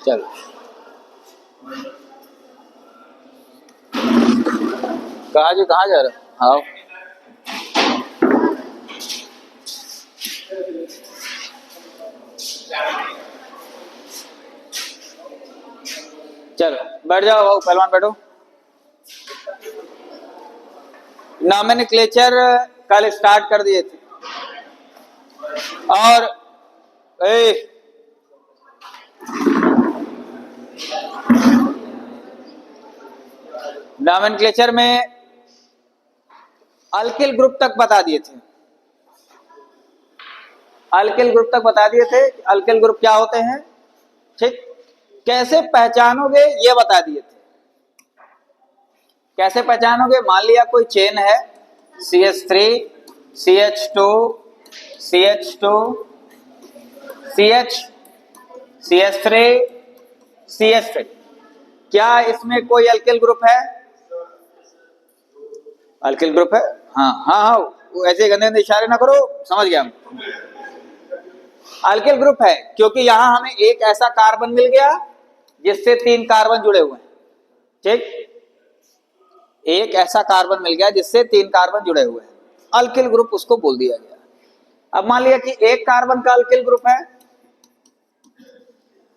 चलो कहाँ जा रहे हो? आओ। चलो बैठ जाओ भाऊ, पहलवान बैठो। नॉमेनक्लेचर कल स्टार्ट कर दिए थे और नॉमेनक्लेचर में अल्किल ग्रुप तक बता दिए थे। अल्किल ग्रुप तक बता दिए थे। अल्किल ग्रुप क्या होते हैं, ठीक, कैसे पहचानोगे ये बता दिए थे। कैसे पहचानोगे, मान लिया कोई चेन है CH3 CH2 CH2 CH CH3 CH3, क्या इसमें कोई अल्किल ग्रुप है? अल्किल ग्रुप है। हाँ हाँ हाँ, ऐसे गंदे गंदे इशारे ना करो, समझ गया हम। अल्किल ग्रुप है क्योंकि यहां हमें एक ऐसा कार्बन मिल गया जिससे 3 कार्बन जुड़े हुए हैं, ठीक, एक ऐसा कार्बन मिल गया जिससे 3 कार्बन जुड़े हुए हैं, अल्किल ग्रुप उसको बोल दिया गया। अब मान लिया कि एक कार्बन का अल्किल ग्रुप है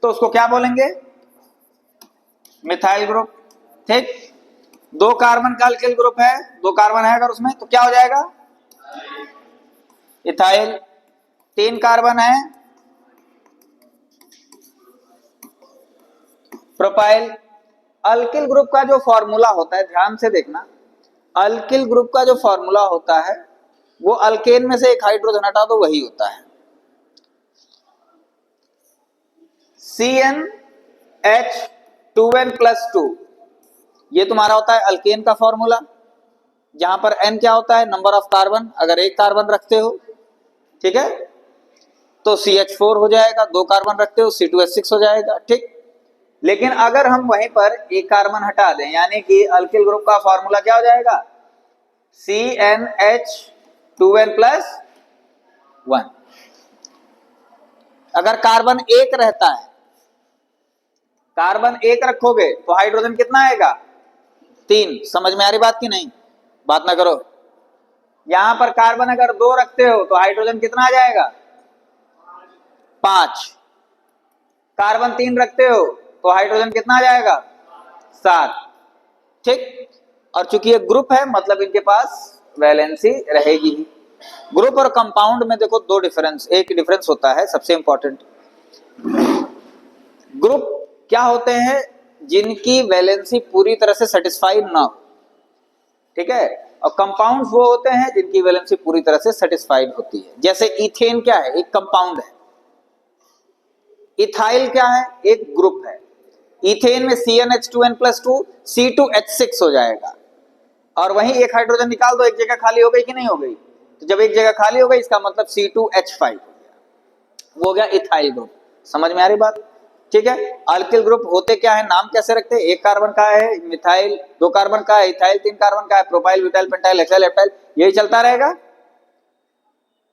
तो उसको क्या बोलेंगे, मिथाइल ग्रुप, ठीक। 2 कार्बन का अल्किल ग्रुप है, 2 कार्बन है अगर उसमें तो क्या हो जाएगा, इथाइल। 3 कार्बन है, प्रोपाइल। अल्किल ग्रुप का जो फॉर्मूला होता है, ध्यान से देखना, अल्किल ग्रुप का जो फॉर्मूला होता है वो अल्केन में से एक हाइड्रोजन हटा दो वही होता है CnH2n+2। ये तुम्हारा होता है अल्केन का फॉर्मूला, जहां पर n क्या होता है, नंबर ऑफ कार्बन। अगर एक कार्बन रखते हो, ठीक है, तो CH4 हो जाएगा, 2 कार्बन रखते हो C2H6 हो जाएगा, ठीक। लेकिन अगर हम वहीं पर एक कार्बन हटा दें, यानी कि अल्किल ग्रुप का फॉर्मूला क्या हो जाएगा, CnH2n+1। अगर कार्बन एक रहता है, कार्बन एक रखोगे तो हाइड्रोजन कितना आएगा, 3। समझ में आ रही बात की नहीं, बात ना करो। यहां पर कार्बन अगर 2 रखते हो तो हाइड्रोजन कितना आ जाएगा, 5। कार्बन 3 रखते हो तो हाइड्रोजन कितना आ जाएगा, 7, ठीक। और चूंकि ये ग्रुप है मतलब इनके पास वैलेंसी रहेगी ही। ग्रुप और कंपाउंड में देखो 2 डिफरेंस, एक डिफरेंस होता है सबसे इंपॉर्टेंट। ग्रुप क्या होते हैं, जिनकी वैलेंसी पूरी तरह से सेटिस्फाइड ना हो, ठीक है, और कंपाउंड्स वो होते हैं जिनकी वैलेंसी पूरी तरह से सेटिस्फाइड होती है। जैसे इथेन क्या है, एक कंपाउंड है। इथाइल क्या है, एक ग्रुप है। इथेन में CnH2n+2 C2H6 हो जाएगा, और वहीं एक हाइड्रोजन निकाल दो, एक जगह खाली हो गई कि नहीं हो गई, तो जब एक जगह खाली हो गई इसका मतलब C2H5 हो गया, वो हो गया इथाइल ग्रुप। समझ में आ रही बात, ठीक है। अल्किल ग्रुप होते क्या है, नाम कैसे रखते हैं, एक कार्बन का है मिथाइल, 2 कार्बन का है इथाइल, 3 कार्बन का है propyl, butyl, pentyl, hexyl, alkyl, यही चलता रहेगा।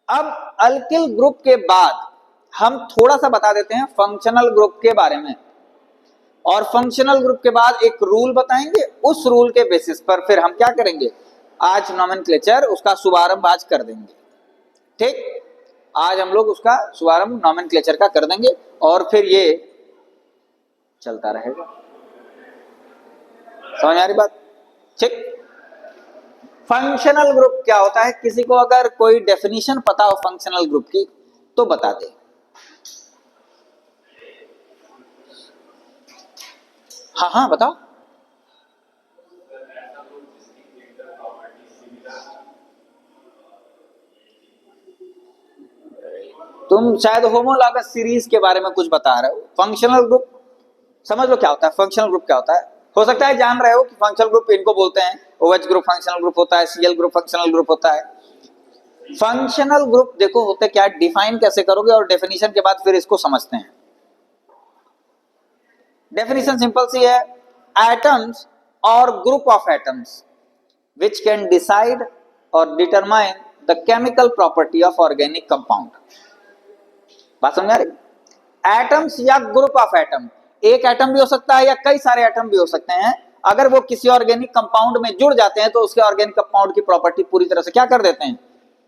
अब अल्किल ग्रुप के बाद हम थोड़ा सा बता देते हैं फंक्शनल ग्रुप के बारे में, और फंक्शनल ग्रुप के बाद एक रूल बताएंगे, उस रूल के बेसिस पर फिर हम क्या करेंगे, आज नॉमेनक्लेचर उसका शुभारंभ आज कर देंगे, ठीक। आज हम लोग उसका शुभारंभ नॉमेनक्लेचर का कर देंगे और फिर ये चलता रहेगा। समझ आ रही बात, ठीक। फंक्शनल ग्रुप क्या होता है, किसी को अगर कोई डेफिनेशन पता हो फंक्शनल ग्रुप की तो बता दे। हाँ हाँ बताओ। तुम शायद होमोलॉगस सीरीज के बारे में कुछ बता रहे हो। फंक्शनल ग्रुप समझ लो क्या होता है, फंक्शनल ग्रुप क्या होता है। हो सकता है जान रहे हो कि फंक्शनल ग्रुप इनको बोलते हैं, OH ग्रुप फंक्शनल ग्रुप होता है, Cl ग्रुप फंक्शनल ग्रुप होता है। फंक्शनल ग्रुप देखो होते क्या, डिफाइन कैसे करोगे, और डेफिनेशन के बाद फिर इसको समझते हैं। डेफिनेशन सिंपल सी है, एटम्स और group of atoms which can decide or determine the chemical property of organic compound। बात समझ आ रही, एटम्स या ग्रुप ऑफ एटम एक एटम भी हो सकता है या कई सारे एटम भी हो सकते हैं। अगर वो किसी ऑर्गेनिक कंपाउंड में जुड़ जाते हैं तो उसके ऑर्गेनिक कंपाउंड की प्रॉपर्टी पूरी तरह से क्या कर देते हैं,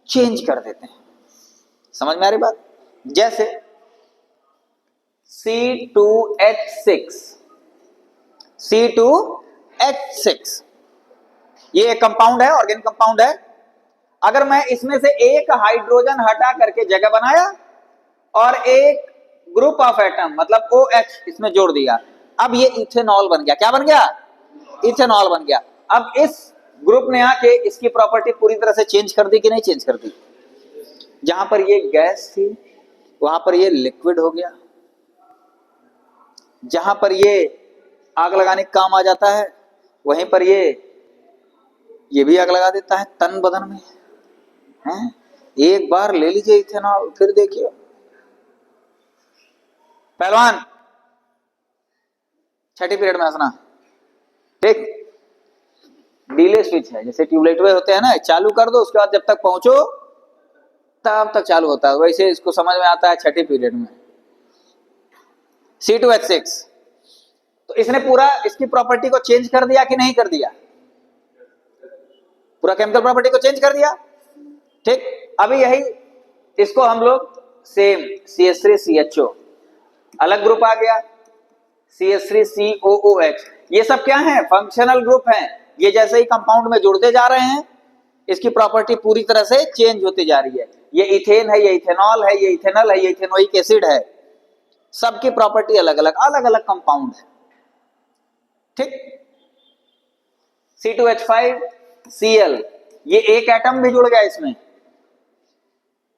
चेंज कर देते हैं। समझ में आ रही बात? जैसे C2H6, C2H6 ये एक कंपाउंड है, ऑर्गेनिक कंपाउंड है। अगर मैं इसमें से एक हाइड्रोजन हटा करके जगह बनाया और एक ग्रुप ऑफ एटम मतलब OH इसमें जोड़ दिया, अब ये इथेनॉल बन गया। क्या बन गया? इथेनॉल बन गया। अब इस ग्रुप ने आके इसकी प्रॉपर्टी पूरी तरह से चेंज कर दी कि नहीं चेंज कर दी? जहां पर ये गैस थी वहां पर ये लिक्विड हो गया, जहां पर ये आग लगाने का काम आ जाता है वहीं पर ये भी आग लगा देता है तन बदन में है। एक बार ले लीजिए इथेनॉल, फिर देखिए पहलवान, छठी पीरियड में हंसना, ठीक। डीले स्विच है, जैसे ट्यूबलाइट वे होते हैं ना, चालू कर दो उसके बाद जब तक पहुंचो तब तक चालू होता है, वैसे इसको समझ में आता है छठी पीरियड में। C2H6 तो इसने पूरा इसकी प्रॉपर्टी को चेंज कर दिया कि नहीं कर दिया? पूरा केमिकल प्रॉपर्टी को चेंज कर दिया, ठीक। अभी यही इसको हम लोग सेम CH3CHO अलग ग्रुप आ गया, CH3COOH, ये सब क्या है? फंक्शनल ग्रुप हैं। ये जैसे ही कंपाउंड में जुड़ते जा रहे हैं इसकी प्रॉपर्टी पूरी तरह से चेंज होती जा रही है। ये इथेन है, ये इथेनॉल है, ये इथेनॉल है, ये इथेनोइक एसिड है, सबकी प्रॉपर्टी अलग अलग, अलग अलग कंपाउंड है, ठीक। C2H5Cl ये एक एटम भी जुड़ गया इसमें,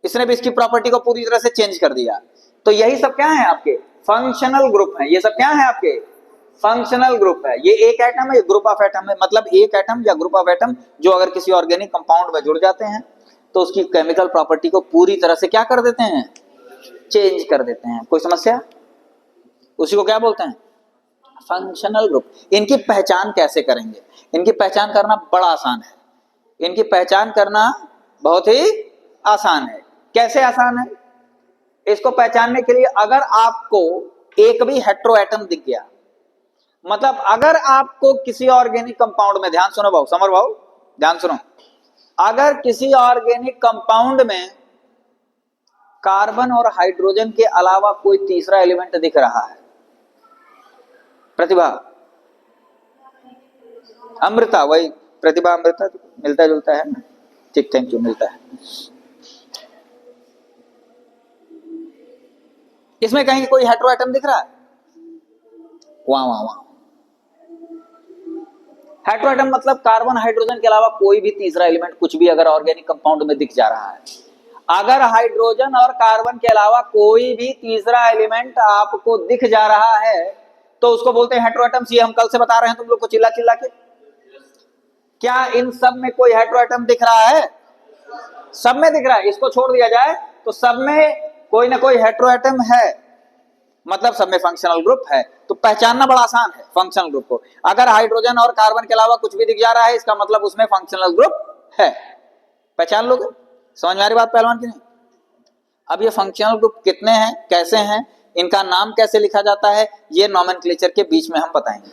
इसने भी इसकी प्रॉपर्टी को पूरी तरह से चेंज कर दिया। तो यही सब क्या है? आपके फंक्शनल ग्रुप है। ये सब क्या है? आपके फंक्शनल ग्रुप है। ये एक एटम है, ग्रुप ऑफ एटम है, मतलब एक एटम या ग्रुप ऑफ एटम जो अगर किसी ऑर्गेनिक कंपाउंड में जुड़ जाते हैं तो उसकी केमिकल प्रॉपर्टी को पूरी तरह से क्या कर देते हैं? चेंज कर देते हैं। कोई समस्या? उसी को क्या बोलते हैं? Functional group. इनकी पहचान कैसे करेंगे? इनकी पहचान करना बड़ा आसान है, इनकी पहचान करना बहुत ही आसान है। कैसे आसान है? इसको पहचानने के लिए अगर आपको एक भी हेट्रो एटम दिख गया, मतलब अगर आपको किसी ऑर्गेनिक कंपाउंड में, ध्यान सुनो भाऊ, समर भाऊ ध्यान सुनो, अगर किसी ऑर्गेनिक कंपाउंड में कार्बन और हाइड्रोजन के अलावा कोई तीसरा एलिमेंट दिख रहा है, प्रतिभा अमृता, वही प्रतिभा अमृता, मिलता जुलता है ना, ठीक, थैंक यू, मिलता है। इसमें कहीं कोई हेट्रो एटम दिख रहा है? वहां वहां वहां हेट्रो एटम मतलब कार्बन हाइड्रोजन के अलावा कोई भी तीसरा एलिमेंट कुछ भी अगर ऑर्गेनिक कंपाउंड में दिख जा रहा है, अगर हाइड्रोजन और कार्बन के अलावा कोई भी तीसरा एलिमेंट आपको दिख जा रहा है तो उसको बोलते हैं हेट्रो एटम्स। ये हम कल से बता रहे हैं तुम लोग को चिल्ला चिल्ला के। क्या इन सब में कोई हेट्रो एटम दिख रहा है? सब में दिख रहा है। इसको छोड़ दिया जाए तो सब में कोई ना कोई हेट्रो एटम है, मतलब सब में फंक्शनल ग्रुप है। तो पहचानना बड़ा आसान है फंक्शनल ग्रुप को। अगर हाइड्रोजन और कार्बन के अलावा कुछ भी दिख जा रहा है इसका मतलब उसमें फंक्शनल ग्रुप है। पहचान लोगे? समझ में आ रही बात पहलवान की नहीं? अब ये फंक्शनल ग्रुप कितने हैं, कैसे हैं, इनका नाम कैसे लिखा जाता है, ये नोमेनक्लेचर के बीच में हम बताएंगे,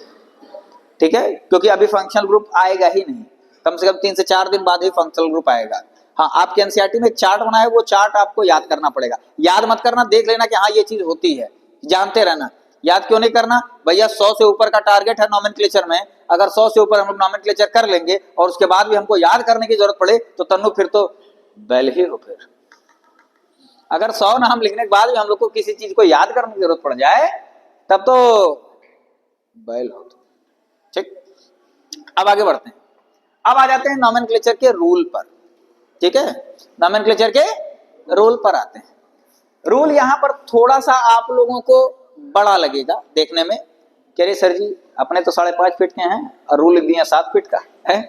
ठीक है। क्योंकि अभी फंक्शनल ग्रुप आएगा ही नहीं, कम से कम 3 से 4 दिन बाद ही फंक्शनल ग्रुप आएगा। हाँ, आपके एनसीईआरटी में एक चार्ट बना है, वो चार्ट आपको याद करना पड़ेगा। याद मत करना, देख लेना कि हाँ ये चीज होती है, जानते रहना। याद क्यों नहीं करना भैया? 100 से ऊपर का टारगेट है नोमेनक्लेचर में। अगर 100 से ऊपर हम लोग नोमेनक्लेचर कर लेंगे और उसके बाद भी हमको याद करने की जरूरत पड़े तो तन्नू फिर तो बैल ही हो। फिर अगर 100 नाम लिखने के बाद भी हम लोग को किसी चीज को याद करने की जरूरत पड़ जाए तब तो बैल हो। ठीक, अब आगे बढ़ते हैं। अब आ जाते हैं नोमेनक्लेचर के रूल पर, ठीक है। नोमेनक्लेचर के रूल पर आते हैं। रूल यहां पर थोड़ा सा आप लोगों को बड़ा लगेगा देखने में, कह रहे सर जी अपने तो 5.5 फीट के हैं और रूल लिख दिया 7 फीट का है।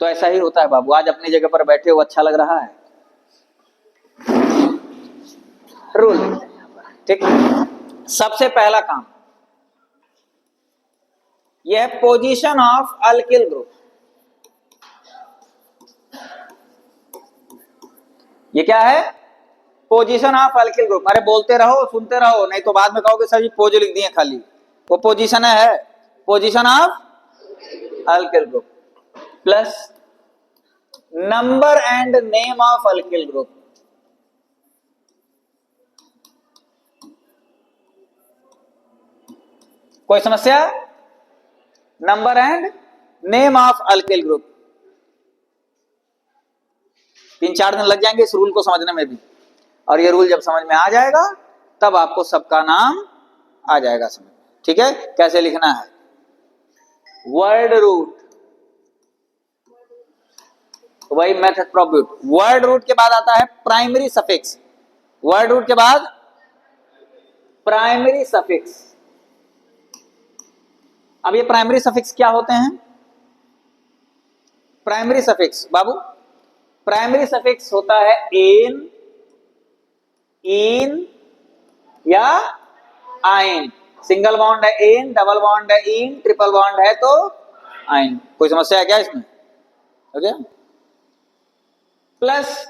तो ऐसा ही होता है बाबू, आज अपनी जगह पर बैठे हो अच्छा लग रहा है, रूल लिखते हैं यहाँ पर, ठीक। सबसे पहला काम यह है पोजीशन ऑफ अल्किल ग्रुप। ये क्या है? Position of alkyl group. अरे बोलते रहो, सुनते रहो, नहीं तो बाद में कहोगे सर जी पोज लिख दिए खाली। वो पोजीशन है, position of alkyl group plus number and name of alkyl group. कोई समस्या? Number and name of alkyl group. 3-4 दिन लग जाएंगे इस रूल को समझने में भी, और ये रूल जब समझ में आ जाएगा तब आपको सबका नाम आ जाएगा समझ। ठीक है, कैसे लिखना है? वर्ड रूट, वही मेथड प्रोब्यूट। वर्ड रूट के बाद आता है प्राइमरी सफिक्स। वर्ड रूट के बाद प्राइमरी सफिक्स। अब ये प्राइमरी सफिक्स क्या होते हैं? प्राइमरी सफिक्स बाबू, प्राइमरी सफिक्स होता है एन, इन या आइन। सिंगल बॉन्ड है एन, डबल बॉन्ड है इन, ट्रिपल बॉन्ड है तो आइन। कोई समस्या है क्या इसमें? Okay. Plus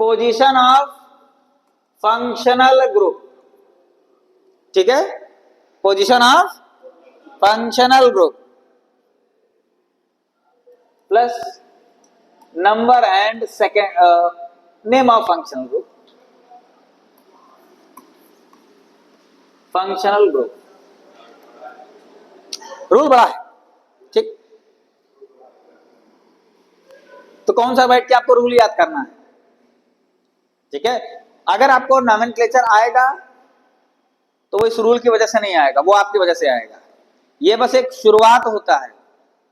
position of functional group. ठीक है, position of functional group plus number and second name of functional group. Functional group rule बड़ा है, ठीक। तो कौन सा बैठ के आपको रूल याद करना है? ठीक है, अगर आपको नॉमेनक्लेचर आएगा तो वो इस रूल की वजह से नहीं आएगा, वो आपकी वजह से आएगा। ये बस एक शुरुआत होता है,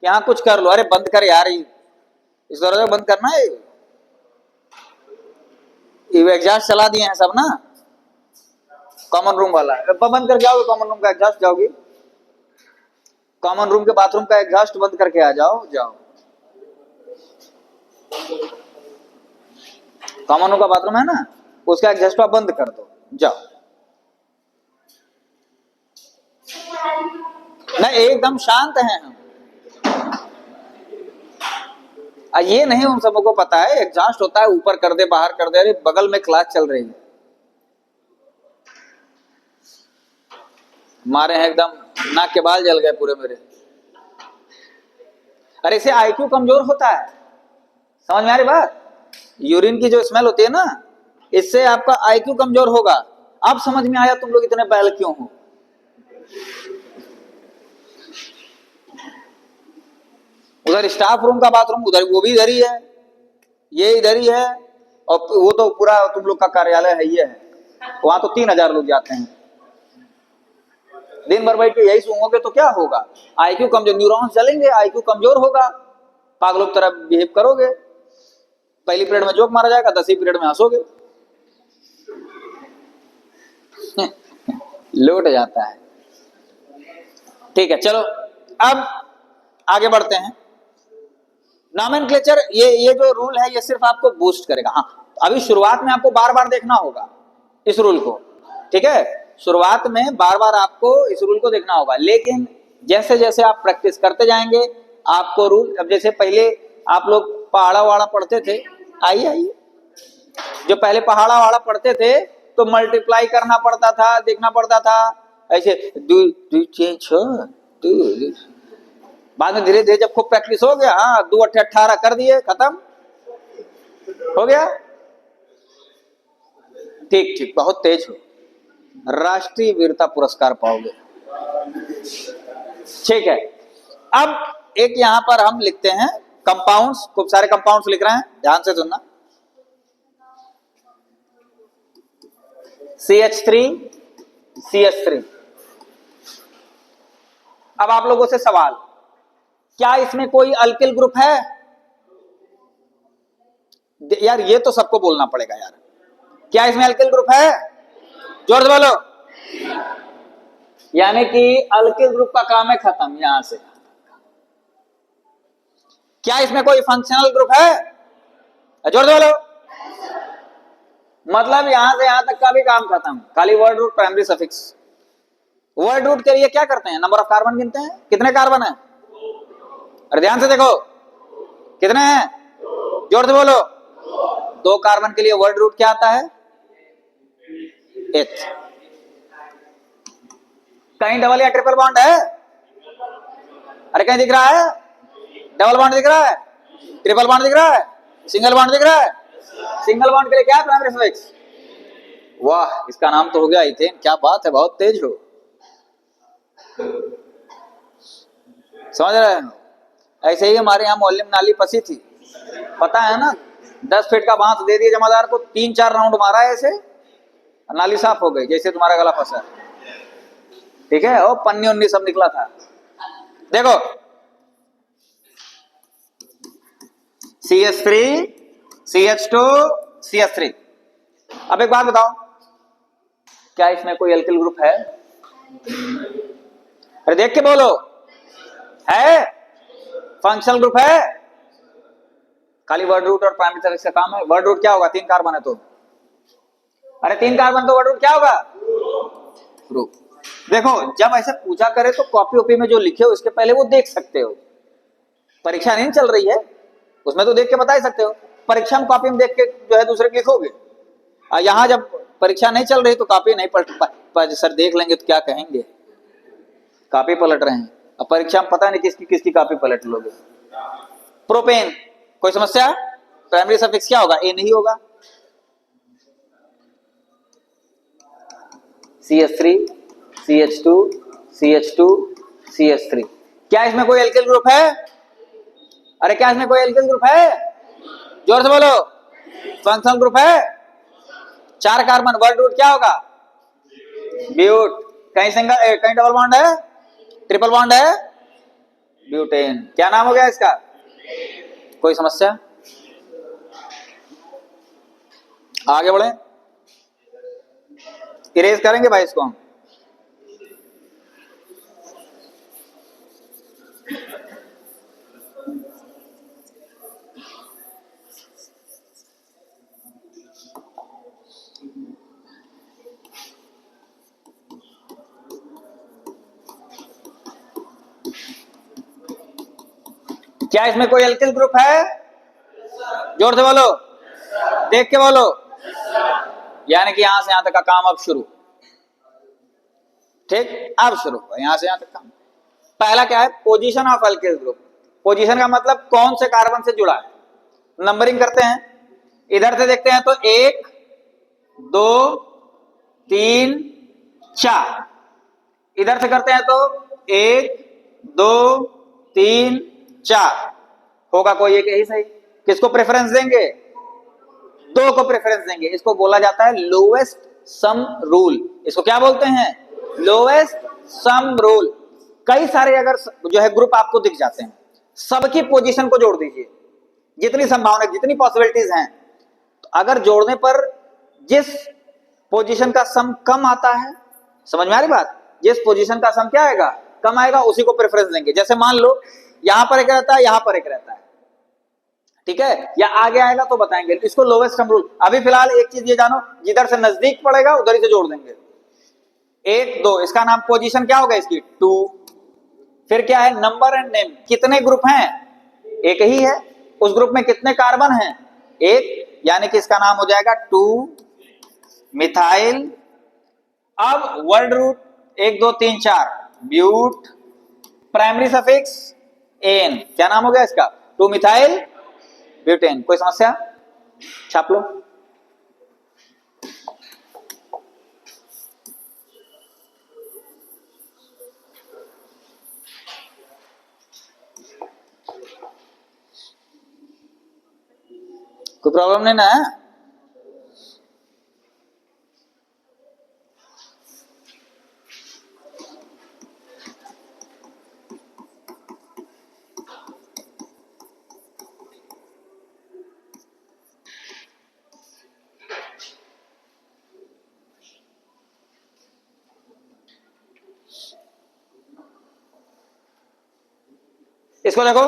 यहां कुछ कर लो। अरे बंद कर यार, इस दरवाजा बंद करना है। ये एग्जॉस्ट चला दिए हैं सब ना, कॉमन रूम वाला है। बंद कर जाओगे कॉमन रूम का एग्जॉस्ट, जाओगे कॉमन रूम के बाथरूम का एग्जॉस्ट बंद करके आ जाओ। जाओ, कॉमन रूम का बाथरूम है ना, उसका एग्जॉस्ट आप बंद कर दो, जाओ। नहीं, एकदम शांत हैं हम। ये नहीं उन सबों को पता है एग्जॉस्ट होता है ऊपर कर दे, बाहर कर दे। अरे बगल में क्लास चल रही है, मारे हैं एकदम, नाक के बाल जल गए पूरे मेरे। अरे इससे आईक्यू कमजोर होता है, समझ में आ रही बात? यूरिन की जो स्मेल होती है ना, इससे आपका आईक्यू कमजोर होगा। अब समझ में आया तुम लोग इतने बैल क्यों हो। उधर स्टाफ रूम का बाथरूम, उधर वो भी इधर ही है, ये इधर ही है, और वो तो पूरा तुम लोग का कार्यालय है, ये है। वहां तो 3000 लोग जाते हैं। दिन भर बैठ के यही सूंघोगे तो क्या होगा? आईक्यू कमजोर, न्यूरॉन्स जलेंगे, आईक्यू कमजोर होगा, पागलों की तरह बिहेव करोगे। पहली पीरियड में जोक मारा जाएगा, 10वीं पीरियड में हंसोगे। लौट जाता है। ठीक है, चलो अब आगे बढ़ते हैं। नॉमेनक्लेचर, ये जो रूल है ये सिर्फ आपको बूस्ट करेगा। हाँ, अभी शुरुआत में आपको बार बार देखना होगा इस रूल को, ठीक है? शुरुआत में बार बार आपको इस रूल को देखना होगा, लेकिन जैसे जैसे आप प्रैक्टिस करते जाएंगे आपको रूल, अब जैसे पहले आप लोग पहाड़ा वाड़ा पढ़ते थे, आइए जो पहले पहाड़ा वाड़ा पढ़ते थे तो मल्टीप्लाई करना पड़ता था, देखना पड़ता था ऐसे, 2 2 6 2। बाद में धीरे धीरे जब खूब प्रैक्टिस हो गया, हाँ 2 8 18 कर दिए, खत्म हो गया। ठीक ठीक, बहुत तेज हो, राष्ट्रीय वीरता पुरस्कार पाओगे। ठीक है, अब एक यहां पर हम लिखते हैं कंपाउंड्स, खूब सारे कंपाउंड्स लिख रहे हैं, ध्यान से सुनना। CH3 CH3। अब आप लोगों से सवाल, क्या इसमें कोई अल्किल ग्रुप है? यार ये तो सबको बोलना पड़ेगा यार, क्या इसमें अल्किल ग्रुप है? जोर से बोलो। यानी कि अल्किल ग्रुप का काम है खत्म यहां से। क्या इसमें कोई फंक्शनल ग्रुप है? जोर से बोलो। मतलब यहां से यहां तक का भी काम खत्म, खाली word root primary suffix. Word root के लिए क्या करते हैं? नंबर ऑफ कार्बन गिनते हैं, कितने कार्बन है? अरे ध्यान से देखो, कितने हैं? जोर से बोलो। दो कार्बन के लिए वर्ड रूट क्या आता है? एथ। कहीं डबल या ट्रिपल बॉन्ड है? अरे कहीं दिख रहा है? डबल बॉन्ड दिख रहा है, ट्रिपल बॉन्ड दिख रहा है, सिंगल बॉन्ड दिख रहा है? सिंगल बॉन्ड के लिए क्या है? Primary suffix. वाह, इसका नाम तो हो गया इथेन। क्या बात है, बहुत तेज हो, समझ रहे हैं? ऐसे ही हमारे यहाँ मोहल्ले में नाली फंसी थी, पता है ना, 10 फीट का बांस दे दिया जमादार को, 3-4 राउंड मारा है ऐसे, नाली साफ हो गई, जैसे तुम्हारा गला फंसा है। ठीक है, और पन्नी उन्नी सब निकला था। देखो CH3 CH2 CH3। अब एक बात बताओ, क्या इसमें कोई एल्किल ग्रुप है? अरे देख के बोलो, है? फंक्शनल ग्रुप है? खाली वर्ड रूट और प्राइमरी सफिक्स का काम है। वर्ड रूट क्या होगा? 3 कार्बन है तो, अरे 3 कार्बन तो वर्ड रूट क्या होगा? ग्रुप। देखो जब ऐसे पूछा करे तो कॉपी ओपी में जो लिखे हो उसके पहले वो देख सकते हो। परीक्षा नहीं चल रही है उसमें तो देख के बता ही सकते हो, परीक्षा में कॉपी में देख के जो है दूसरे के लिखोगे। यहाँ जब परीक्षा नहीं चल रही तो कॉपी नहीं पलट, सर देख लेंगे तो क्या कहेंगे, कॉपी पलट रहे हैं। अब परीक्षा में पता नहीं किसकी किसकी कॉपी पलट लोगे। प्रोपेन, कोई समस्या? प्राइमरी सफिक्स क्या होगा? ए नहीं होगा। CH3 CH2 CH2 CH3। क्या इसमें कोई एल्किल ग्रुप है? अरे क्या इसमें कोई एल्किल ग्रुप है? जोर से बोलो। फंक्शनल ग्रुप है, 4 कार्बन, वर्ड रूट क्या होगा? ब्यूट। कहीं सिंगल, कहीं डबल बॉन्ड है, ट्रिपल बॉन्ड है, ब्यूटेन। क्या नाम हो गया इसका? कोई समस्या? आगे बढ़े, इरेज करेंगे भाई इसको हम। क्या इसमें कोई एल्किल ग्रुप है? जोर से बोलो, देख के बोलो। यानी कि यहां से यहां तक का काम अब शुरू। ठीक, अब शुरू हुआ यहां से यहां तक काम। पहला क्या है? Position of alkyl group. Position का मतलब कौन से कार्बन से जुड़ा है। नंबरिंग करते हैं, इधर से देखते हैं तो 1 2 3 4, इधर से करते हैं तो 1 2 3 4, होगा कोई एक यही सही। किसको प्रेफरेंस देंगे? 2 को प्रेफरेंस देंगे। इसको बोला जाता है लोवेस्ट सम रूल। इसको क्या बोलते हैं? Lowest sum rule. कई सारे अगर जो है ग्रुप आपको दिख जाते हैं, सबकी पोजीशन को जोड़ दीजिए, जितनी संभावना, जितनी पॉसिबिलिटीज हैं, तो अगर जोड़ने पर जिस पोजीशन का सम कम आता है, समझ में आ रही बात? जिस पोजीशन का सम क्या आएगा? कम आएगा, उसी को प्रेफरेंस देंगे। जैसे मान लो यहां पर एक रहता है, यहां पर एक रहता है, ठीक है, या आगे आएगा तो बताएंगे, इसको लोवेस्ट सम रूल। अभी फिलहाल एक चीज ये जानो, जिधर से नजदीक पड़ेगा उधर ही से जोड़ देंगे। 1 2, इसका नाम पोजीशन क्या होगा इसकी? 2। फिर क्या है? Number and name. कितने ग्रुप हैं? एक ही है। उस ग्रुप में कितने कार्बन हैं? 1, यानी कि इसका नाम हो जाएगा 2 मिथाइल। अब word root 1 2 3 4, but. Primary suffix ane, क्या नाम हो गया इसका? 2 मिथाइल ब्यूटेन। कोई समस्या? छाप लो। कोई प्रॉब्लम नहीं ना है? इसको देखो,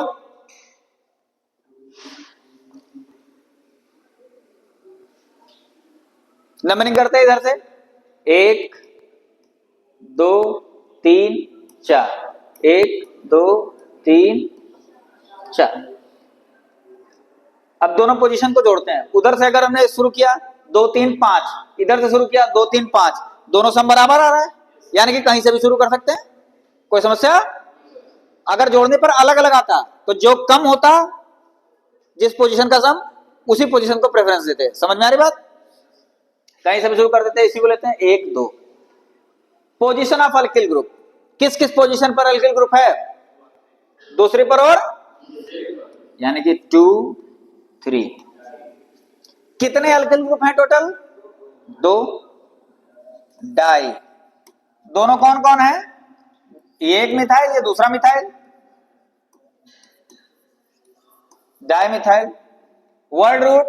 नंबरिंग करते हैं इधर से 1 2 3 4, 1 2 3 4। अब दोनों पोजीशन को जोड़ते हैं। उधर से अगर हमने शुरू किया 2 3 5, इधर से शुरू किया 2 3 5, दोनों सम बराबर आ रहा है, यानी कि कहीं से भी शुरू कर सकते हैं, कोई समस्या? अगर जोड़ने पर अलग अलग आता तो जो कम होता जिस पोजीशन का सम, उसी पोजीशन को प्रेफरेंस देते हैं। समझ में आ रही बात? कहीं से भी शुरू कर देते हैं, इसी को लेते हैं 1 2। पोजीशन ऑफ अल्किल ग्रुप, किस किस पोजीशन पर अल्किल ग्रुप है? दूसरे पर और यानी कि 2 3। कितने अल्किल ग्रुप हैं टोटल? 2। डाई दोनों कौन कौन है? ये एक मिथाइल, ये दूसरा methyl, di methyl. Word root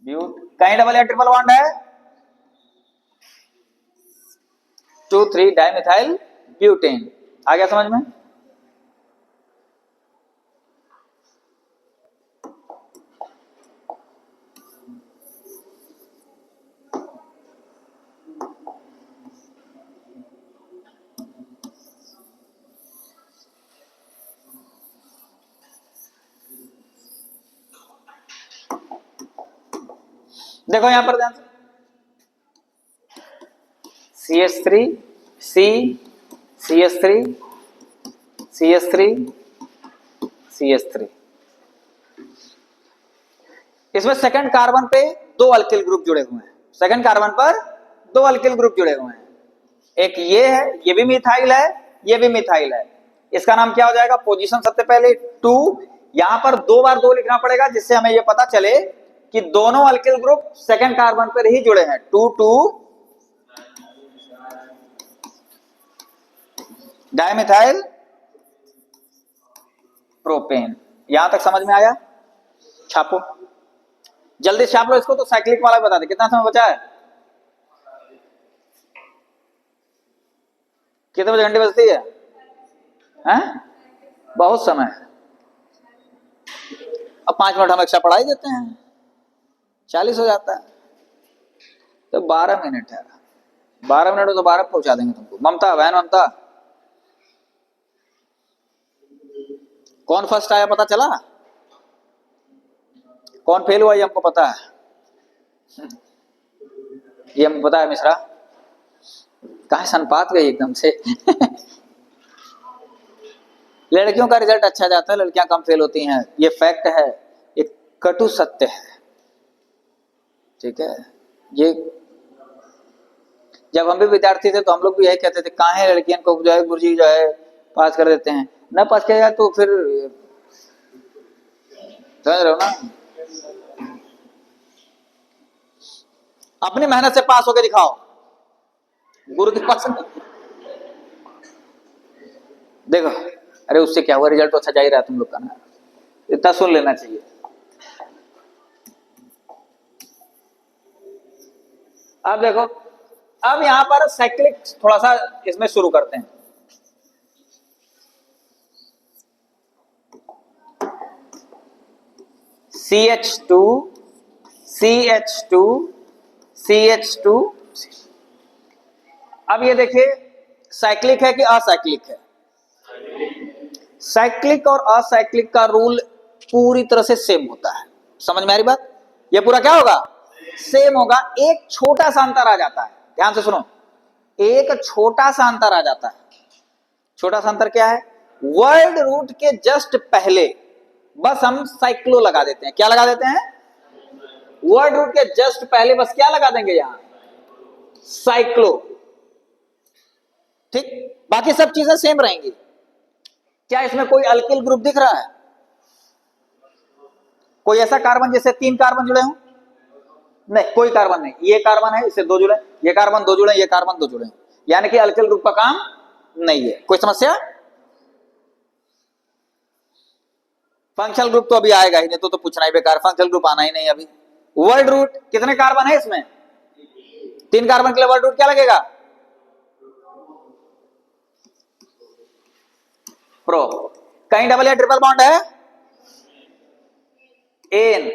but, कहीं डबल या ट्रिपल बॉन्ड है? 2 3 डाई मिथाइल ब्यूटेन। आ गया समझ में? देखो यहां पर ध्यान से, CH3 C CH3 CH3 CH3। इसमें सेकंड कार्बन पे 2 अल्किल ग्रुप जुड़े हुए हैं। सेकंड कार्बन पर 2 अल्किल ग्रुप जुड़े हुए हैं। एक ये है, ये भी मिथाइल है, ये भी मिथाइल है। इसका नाम क्या हो जाएगा? पोजीशन सबसे पहले 2, यहां पर 2 बार 2 लिखना पड़ेगा, जिससे हमें यह पता चले कि दोनों अल्किल ग्रुप सेकंड कार्बन पर ही जुड़े हैं। 2 2 डाइमिथाइल प्रोपेन। यहां तक समझ में आया? छापो, जल्दी छाप लो इसको। तो साइक्लिक वाला बता दे, कितना समय बचा है? कितने बजे घंटे बजती है? हैं? बहुत समय है। अब 5 मिनट हम एक्स्ट्रा पढ़ा ही देते हैं, 40 हो जाता है। तो 12 मिनट है, 12 मिनट में तो 12 पहुंचा देंगे तुमको। ममता, बहन ममता, कौन फर्स्ट आया पता चला? कौन फेल हुआ ये हमको पता है, ये हमको पता है। मिश्रा कहा सनपात गई एकदम से लड़कियों का रिजल्ट अच्छा जाता है, लड़कियां कम फेल होती हैं, ये फैक्ट है, एक कटु सत्य है। ठीक है, ये जब हम भी विद्यार्थी थे तो हम लोग भी यही कहते थे, कहाँ है लड़कियों को जो है गुरुजी जो है पास कर देते हैं, ना पास किया तो फिर समझ रहे हो ना, अपनी मेहनत से पास होके दिखाओ, गुरु के पास नहीं। देखो, अरे उससे क्या हुआ, रिजल्ट तो अच्छा जा ही रहा है तुम लोग का ना, इतना सुन लेना चाहिए। अब देखो, अब यहां पर साइक्लिक थोड़ा सा इसमें शुरू करते हैं। CH2 CH2 CH2। अब ये देखिए, साइक्लिक है कि असाइक्लिक है? साइक्लिक और असाइक्लिक का रूल पूरी तरह से सेम होता है। समझ में आ रही बात? ये पूरा क्या होगा? सेम होगा। एक छोटा सा अंतर आ जाता है, ध्यान से सुनो, एक छोटा सा अंतर आ जाता है। छोटा सा अंतर क्या है? वर्ड रूट के जस्ट पहले बस हम साइक्लो लगा देते हैं। क्या लगा देते हैं? वर्ड रूट के जस्ट पहले बस क्या लगा देंगे? यहां साइक्लो। ठीक, बाकी सब चीजें सेम रहेंगी। क्या इसमें कोई अल्किल ग्रुप दिख रहा है? कोई ऐसा कार्बन जिससे 3 कार्बन जुड़े हों? नहीं, कोई कार्बन नहीं। ये कार्बन है, इससे 2 जुड़े, ये कार्बन 2 जुड़े, ये कार्बन 2 जुड़े, यानी कि अल्किल ग्रुप का काम नहीं है। कोई समस्या? फंक्शनल ग्रुप तो अभी आएगा ही नहीं, तो पूछना ही बेकार, फंक्शनल ग्रुप आना ही नहीं अभी। वर्ड रूट कितने कार्बन है इसमें? 3 कार्बन के लिए वर्ड रूट क्या लगेगा? प्रो। कहीं डबल या ट्रिपल बॉन्ड है? एन,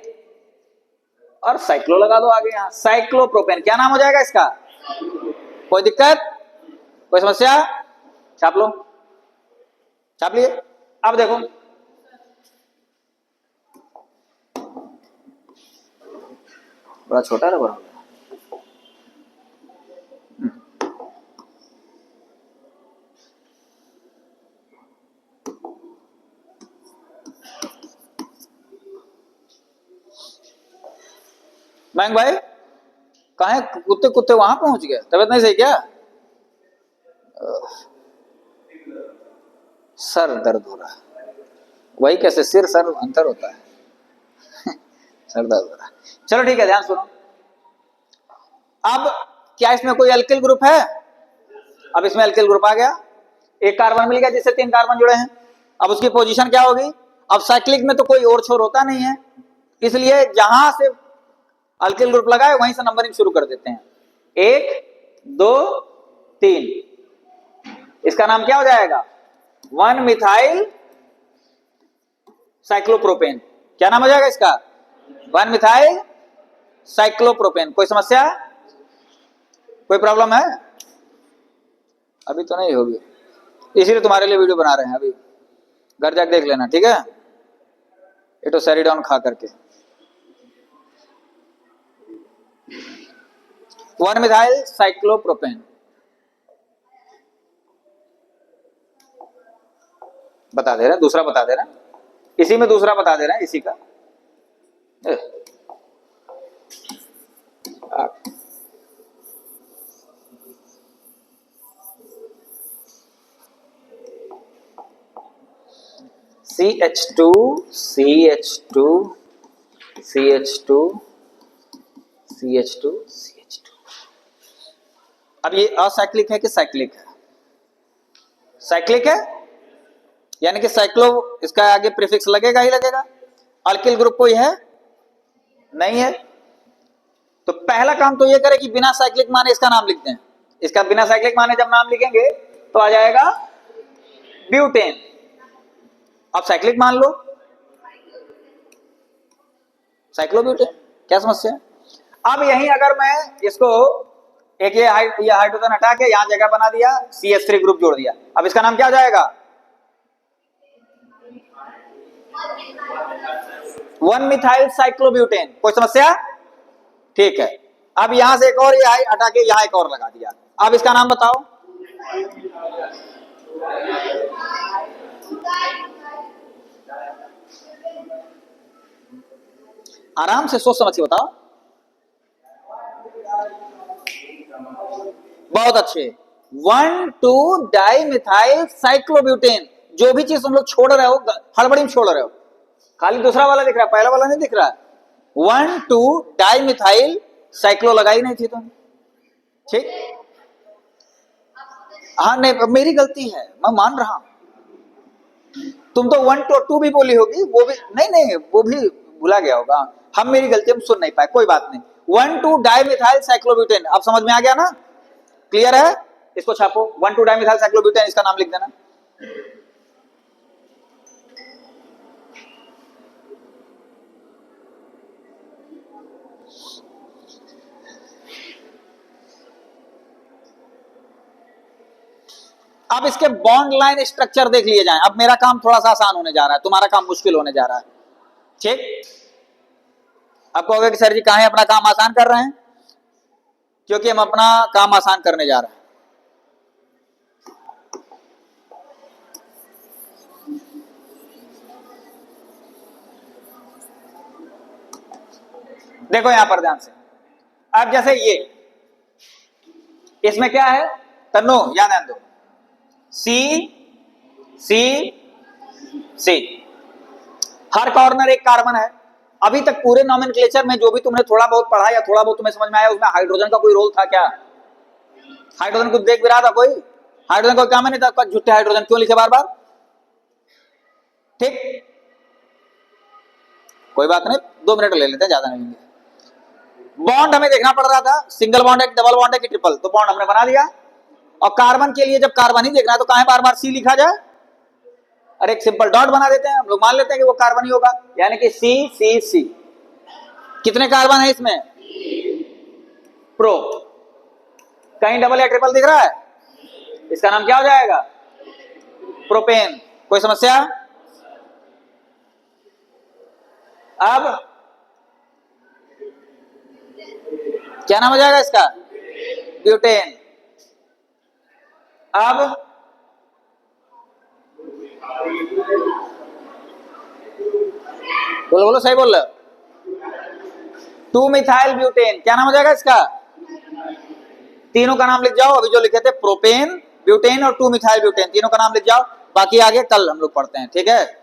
और साइक्लो लगा दो आगे, यहां साइक्लोप्रोपेन। क्या नाम हो जाएगा इसका? कोई दिक्कत, कोई समस्या? छाप लो, छाप लिए। अब देखो, थोड़ा छोटा रबर हो गया। मैंग भाई कहा है? कुत्ते कुत्ते वहां पहुंच गए, तबीयत नहीं सही क्या? सर दर्द हो रहा है। वही कैसे सिर सर अंतर होता है। सर दर्द हो रहा है। चलो ठीक है, ध्यान सुनो। अब क्या इसमें कोई अल्किल ग्रुप है? अब इसमें अल्किल ग्रुप आ गया, एक कार्बन मिल गया जिससे 3 कार्बन जुड़े हैं। अब उसकी पोजीशन क्या होगी? अब साइक्लिक में तो कोई और छोर होता नहीं है, इसलिए जहां से अल्किल ग्रुप लगाए वहीं से नंबरिंग शुरू कर देते हैं। 1 2 3, इसका नाम क्या हो जाएगा? 1 मिथाइल साइक्लोप्रोपेन। क्या नाम हो जाएगा इसका? 1 मिथाइल साइक्लोप्रोपेन। कोई समस्या, कोई प्रॉब्लम है? अभी तो नहीं होगी, इसीलिए तुम्हारे लिए वीडियो बना रहे हैं। अभी घर जाकर देख लेना, ठीक है? एटोसेरिडोन खा करके। 1 मिथाइल साइक्लोप्रोपेन बता दे रहा है, दूसरा बता दे रहा है, इसी में दूसरा बता दे रहा है, इसी का। CH2 CH2 CH2 CH2 CH2। अब ये असाइक्लिक है कि साइक्लिक है? साइक्लिक है, यानी कि साइक्लो, इसका आगे प्रीफिक्स लगेगा ही लगेगा। अल्किल ग्रुप कोई है नहीं है, तो पहला काम तो ये करे कि बिना साइक्लिक माने इसका नाम लिखते हैं। इसका बिना साइक्लिक माने जब नाम लिखेंगे तो आ जाएगा ब्यूटेन। अब साइक्लिक मान लो, साइक्लोब्यूटेन, क्या समस्या है? अब यहीं अगर मैं इसको एक ये हाइड्रोजन हटा के यहां जगह बना दिया, CH3 ग्रुप जोड़ दिया, अब इसका नाम क्या हो जाएगा? 1 मिथाइल साइक्लोब्यूटेन। कोई समस्या? ठीक है। अब यहां से एक और ये हटा के यहां एक और लगा दिया, अब इसका नाम बताओ। आराम से सोच समझ के बताओ। बहुत अच्छे। 1,2 डाई मिथाइल साइक्लोब्यूटेन। जो भी चीज तुम लोग छोड़ रहे हो, हड़बड़ी में छोड़ रहे हो, खाली दूसरा वाला दिख रहा है, पहला वाला नहीं दिख रहा है। 1,2 डाई मिथाइल साइक्लो लगाई नहीं थी तुम, ठीक? हाँ नहीं, मेरी गलती है, मैं मान रहा हूं। तुम तो 1 to 2 भी बोली होगी, वो भी नहीं, वो भी भूला गया होगा। हम, मेरी गलती, हम सुन नहीं पाए, कोई बात नहीं। 1,2 डाई मिथाइल साइक्लोब्यूटेन, अब समझ में आ गया ना? क्लियर है? इसको छापो, 1,2 डाई मिथाइल साइक्लोब्यूटेन, इसका नाम लिख देना। अब इसके बॉन्ड लाइन स्ट्रक्चर देख लिए जाएं। अब मेरा काम थोड़ा सा आसान होने जा रहा है, तुम्हारा काम मुश्किल होने जा रहा है, ठीक? अब कहोगे कि सर जी काहे अपना काम आसान कर रहे हैं? क्योंकि हम अपना काम आसान करने जा रहे हैं। देखो यहां पर ध्यान से, अब जैसे ये, इसमें क्या है तन्नो, ध्यान दो, सी सी सी, हर कॉर्नर एक कार्बन है। अभी तक पूरे नॉमेनक्लेचर में जो भी तुमने थोड़ा बहुत पढ़ा या थोड़ा बहुत तुम्हें समझ में आया, उसमें हाइड्रोजन का कोई रोल था क्या? हाइड्रोजन को देख भी रहा था कोई? हाइड्रोजन को काम नहीं था, झूठे हाइड्रोजन क्यों लिखे बार बार? ठीक, कोई बात नहीं, 2 मिनट ले लेते हैं, ज्यादा नहीं लेंगे। बॉन्ड हमें देखना पड़ रहा था, सिंगल बॉन्ड है, डबल बॉन्ड है कि ट्रिपल, तो बॉन्ड हमने बना दिया। और कार्बन के लिए जब कार्बन ही देखना है तो कहां बार बार सी लिखा जाए? अरे एक सिंपल डॉट बना देते हैं, हम लोग मान लेते हैं कि वो कार्बन ही होगा, यानी कि सी सी सी। कितने कार्बन है इसमें? प्रो। कहीं डबल या ट्रिपल दिख रहा है? इसका नाम क्या हो जाएगा? प्रोपेन। कोई समस्या? अब क्या नाम हो जाएगा इसका? ब्यूटेन। अब बोलो बोलो, सही बोल रहे हो। 2 मिथाइल ब्यूटेन, क्या नाम हो जाएगा इसका? तीनों का नाम लिख जाओ, अभी जो लिखे थे प्रोपेन, ब्यूटेन और 2 मिथाइल ब्यूटेन, तीनों का नाम लिख जाओ। बाकी आगे कल हम लोग पढ़ते हैं, ठीक है।